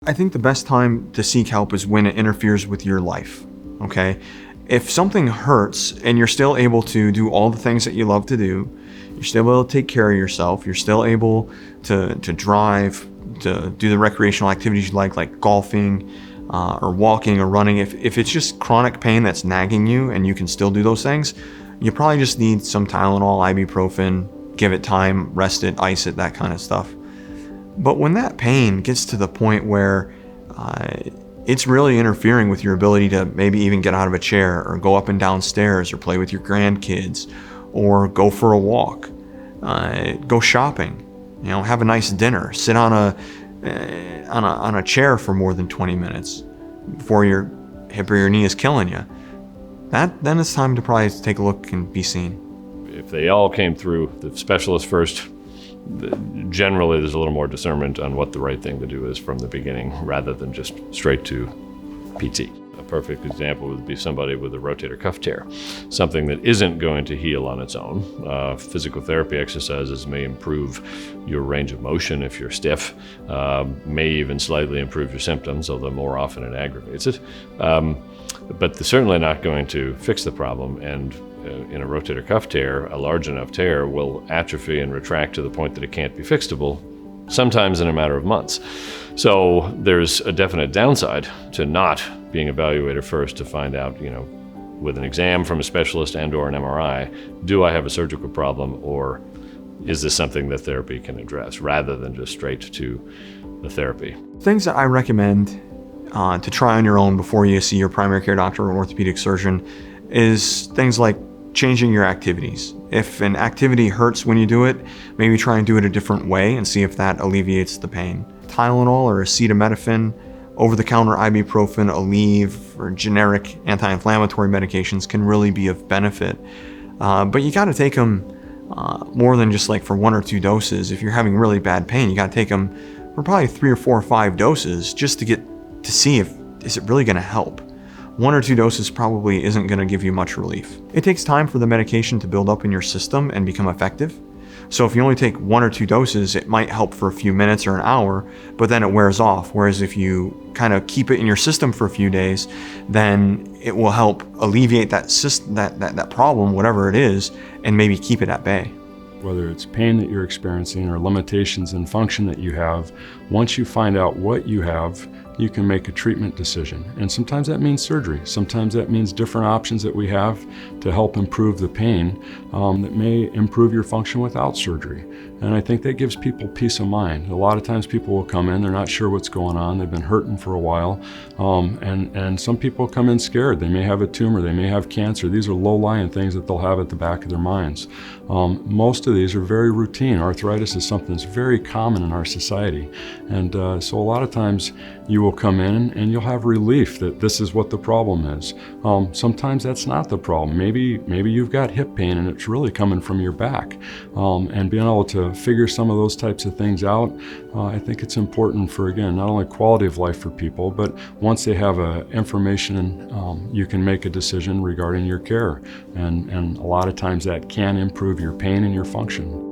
I think the best time to seek help is when it interferes with your life, okay? If something hurts and you're still able to do all the things that you love to do, you're still able to take care of yourself, you're still able to drive, to do the recreational activities you like golfing, or walking or running. If it's just chronic pain that's nagging you and you can still do those things, you probably just need some Tylenol, ibuprofen, give it time, rest it, ice it, that kind of stuff. But when that pain gets to the point where it's really interfering with your ability to maybe even get out of a chair or go up and down stairs or play with your grandkids or go for a walk, go shopping, have a nice dinner, sit on a chair for more than 20 minutes before your hip or your knee is killing you, then it's time to probably take a look and be seen. If they all came through the specialist first, generally there's a little more discernment on what the right thing to do is from the beginning rather than just straight to PT. A perfect example would be somebody with a rotator cuff tear, something that isn't going to heal on its own. Physical therapy exercises may improve your range of motion if you're stiff, may even slightly improve your symptoms, although more often it aggravates it. But they're certainly not going to fix the problem, and in a rotator cuff tear, a large enough tear will atrophy and retract to the point that it can't be fixable, sometimes in a matter of months. So there's a definite downside to not being evaluated first to find out, with an exam from a specialist and or an MRI, do I have a surgical problem, or is this something that therapy can address, rather than just straight to the therapy. Things that I recommend to try on your own before you see your primary care doctor or orthopedic surgeon is things like changing your activities. If an activity hurts when you do it, maybe try and do it a different way and see if that alleviates the pain. Tylenol or acetaminophen, over-the-counter ibuprofen, Aleve, or generic anti-inflammatory medications can really be of benefit. But you gotta take them more than just like for 1 or 2 doses. If you're having really bad pain, you gotta take them for probably 3 or 4 or 5 doses just to see if is it really gonna help. 1 or 2 doses probably isn't going to give you much relief. It takes time for the medication to build up in your system and become effective. So if you only take 1 or 2 doses, it might help for a few minutes or an hour, but then it wears off. Whereas if you kind of keep it in your system for a few days, then it will help alleviate that problem, whatever it is, and maybe keep it at bay. Whether it's pain that you're experiencing or limitations in function that you have, once you find out what you have, you can make a treatment decision. And sometimes that means surgery. Sometimes that means different options that we have to help improve the pain that may improve your function without surgery. And I think that gives people peace of mind. A lot of times people will come in, they're not sure what's going on, they've been hurting for a while, and some people come in scared. They may have a tumor, they may have cancer. These are low-lying things that they'll have at the back of their minds. Most of these are very routine. Arthritis is something that's very common in our society. And so a lot of times you will come in and you'll have relief that this is what the problem is. Sometimes that's not the problem. Maybe you've got hip pain and it's really coming from your back. And being able to figure some of those types of things out, I think it's important for, again, not only quality of life for people, but once they have information, you can make a decision regarding your care. And a lot of times that can improve your pain and your function.